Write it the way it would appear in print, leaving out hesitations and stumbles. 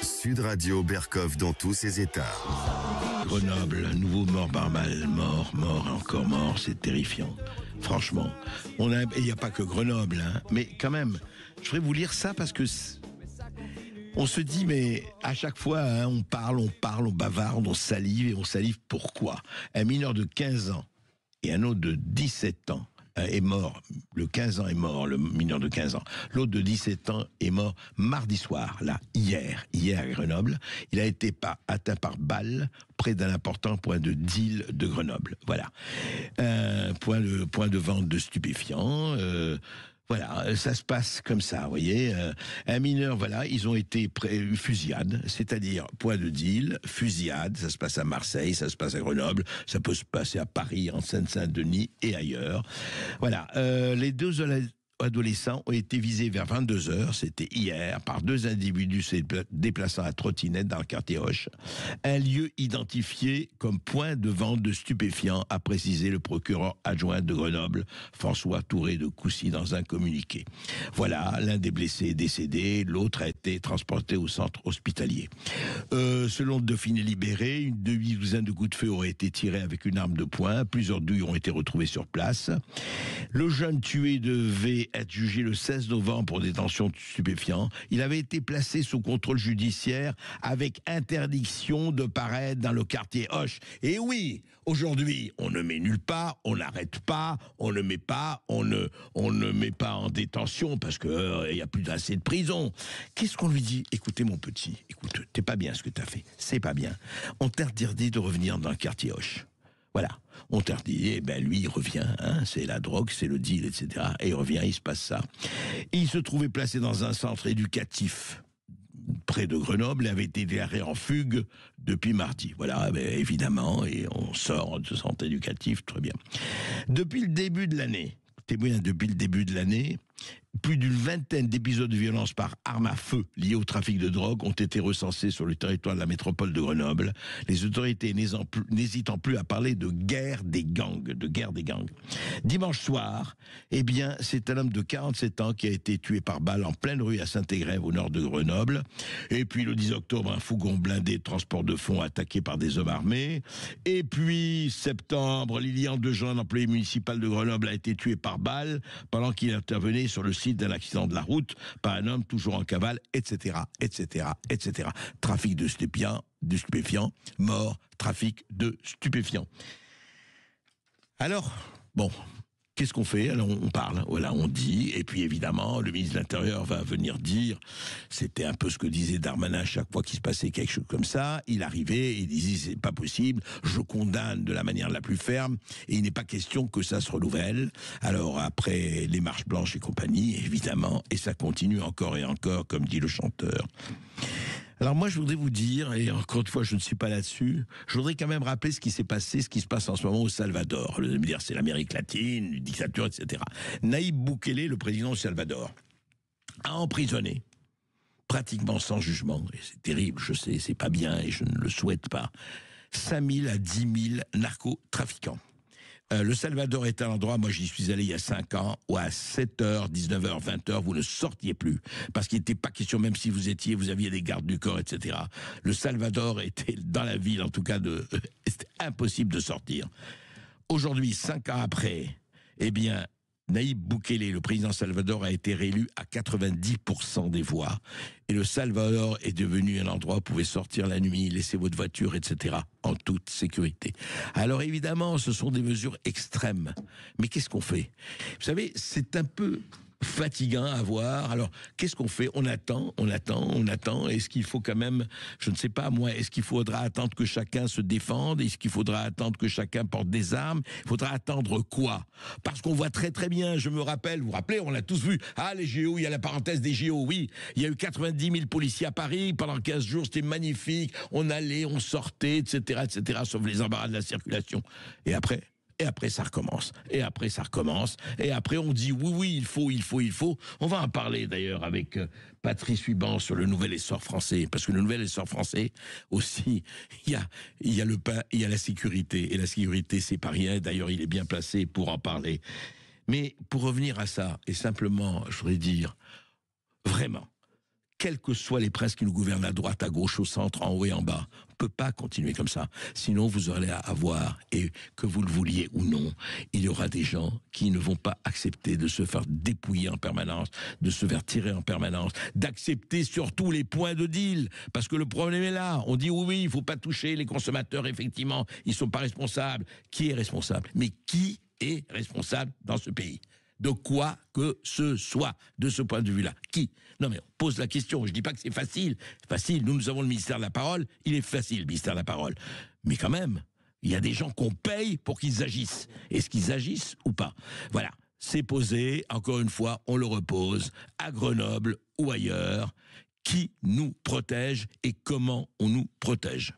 Sud Radio Bercoff dans tous ses états. Grenoble, un nouveau mort par balle, mort et encore mort, c'est terrifiant. Franchement, il n'y a pas que Grenoble, hein, mais quand même, je voudrais vous lire ça parce que on se dit, mais à chaque fois, hein, on parle, on bavarde, on salive pourquoi? Un mineur de 15 ans et un autre de 17 ans est mort. Le 15 ans est mort, le mineur de 15 ans. L'autre de 17 ans est mort mardi soir, là, hier à Grenoble. Il a été atteint par balle près d'un important point de deal de Grenoble. Voilà. Point de vente de stupéfiants. Voilà, ça se passe comme ça, vous voyez. Un mineur, voilà, ils ont été fusillade, c'est-à-dire point de deal, fusillade, ça se passe à Marseille, ça se passe à Grenoble, ça peut se passer à Paris, en Seine-Saint-Denis et ailleurs. Voilà, les deux adolescents ont été visés vers 22h, c'était hier, par deux individus se déplaçant à trottinette dans le quartier Hoche. Un lieu identifié comme point de vente de stupéfiants, a précisé le procureur adjoint de Grenoble, François Touré de Coucy, dans un communiqué. Voilà, l'un des blessés est décédé, l'autre a été transporté au centre hospitalier. Selon le Dauphiné libéré, une demi-douzaine de coups de feu auraient été tirés avec une arme de poing, plusieurs douilles ont été retrouvées sur place. Le jeune tué devait être jugé le 16 novembre pour détention de stupéfiants. Il avait été placé sous contrôle judiciaire avec interdiction de paraître dans le quartier Hoche. Et oui, aujourd'hui, on ne met nulle part, on n'arrête pas, on ne met pas en détention parce que il y a plus assez de prison. Qu'est-ce qu'on lui dit? Écoutez mon petit, écoute, t'es pas bien ce que t'as fait, c'est pas bien. On t'interdit de revenir dans le quartier Hoche. Voilà, on t'interdit, et ben lui il revient, hein, c'est la drogue, c'est le deal, etc. Et il revient, il se passe ça. Il se trouvait placé dans un centre éducatif près de Grenoble et avait été déclaré en fugue depuis mardi. Voilà, ben, évidemment, et on sort de ce centre éducatif, très bien. Depuis le début de l'année, plus d'une vingtaine d'épisodes de violence par arme à feu liés au trafic de drogue ont été recensés sur le territoire de la métropole de Grenoble. Les autorités n'hésitant plus à parler de guerre des gangs, Dimanche soir, eh bien, c'est un homme de 47 ans qui a été tué par balle en pleine rue à Saint-Égrève, au nord de Grenoble. Et puis, le 10 octobre, un fourgon blindé de transport de fonds attaqué par des hommes armés. Et puis, septembre, Lilian Dejean, un employé municipal de Grenoble, a été tué par balle pendant qu'il intervenait sur le site d'un accident de la route par un homme toujours en cavale, etc. Trafic de stupéfiants, mort, trafic de stupéfiants. Alors, bon, qu'est-ce qu'on fait? Alors on parle, voilà, on dit, et puis évidemment, le ministre de l'Intérieur va venir dire, c'était un peu ce que disait Darmanin chaque fois qu'il se passait quelque chose comme ça, il arrivait, il disait c'est pas possible, je condamne de la manière la plus ferme, et il n'est pas question que ça se renouvelle. Alors après les marches blanches et compagnie, évidemment, et ça continue encore et encore, comme dit le chanteur. Alors moi, je voudrais vous dire, et encore une fois, je ne suis pas là-dessus, je voudrais quand même rappeler ce qui s'est passé, ce qui se passe en ce moment au Salvador. Vous allez me dire, c'est l'Amérique latine, une dictature, etc. Naïb Bukele, le président du Salvador, a emprisonné, pratiquement sans jugement, et c'est terrible, je sais, c'est pas bien, et je ne le souhaite pas, 5 000 à 10 000 narcotrafiquants. Le Salvador est un endroit, moi j'y suis allé il y a 5 ans, où à 7h, 19h, 20h, vous ne sortiez plus. Parce qu'il n'était pas question, même si vous aviez des gardes du corps, etc. Le Salvador était dans la ville, en tout cas, c'était impossible de sortir. Aujourd'hui, 5 ans après, eh bien, Naïb Bukele, le président Salvador, a été réélu à 90% des voix. Et le Salvador est devenu un endroit où vous pouvez sortir la nuit, laisser votre voiture, etc. en toute sécurité. Alors évidemment, ce sont des mesures extrêmes. Mais qu'est-ce qu'on fait? Vous savez, c'est un peu fatigant à voir. Alors, qu'est-ce qu'on fait? On attend. Est-ce qu'il faut quand même, je ne sais pas moi, est-ce qu'il faudra attendre que chacun se défende? Est-ce qu'il faudra attendre que chacun porte des armes? Il faudra attendre quoi? Parce qu'on voit très très bien, je me rappelle, vous vous rappelez, on l'a tous vu, les JO, il y a la parenthèse des JO, oui, il y a eu 90 000 policiers à Paris, pendant 15 jours, c'était magnifique, on allait, on sortait, etc., sauf les embarras de la circulation. Et après, ça recommence. Et après, on dit oui, il faut. On va en parler d'ailleurs avec Patrice Huban sur le nouvel essor français. Parce que le nouvel essor français, aussi, il y a le pain, il y a la sécurité. Et la sécurité, c'est pas rien. D'ailleurs, il est bien placé pour en parler. Mais pour revenir à ça, et simplement, je voudrais dire, vraiment, quelles que soient les presses qui nous gouvernent à droite, à gauche, au centre, en haut et en bas. On ne peut pas continuer comme ça. Sinon, vous aurez à avoir, et que vous le vouliez ou non, il y aura des gens qui ne vont pas accepter de se faire dépouiller en permanence, de se faire tirer en permanence, d'accepter surtout les points de deal. Parce que le problème est là. On dit oui, il ne faut pas toucher les consommateurs, effectivement, ils ne sont pas responsables. Qui est responsable? Mais qui est responsable dans ce pays? De quoi que ce soit, de ce point de vue-là. Qui? Non mais on pose la question, je dis pas que c'est facile. Facile, nous avons le ministère de la parole, il est facile le ministère de la parole. Mais quand même, il y a des gens qu'on paye pour qu'ils agissent. Est-ce qu'ils agissent ou pas? Voilà, c'est posé, encore une fois, on le repose, à Grenoble ou ailleurs. Qui nous protège et comment on nous protège?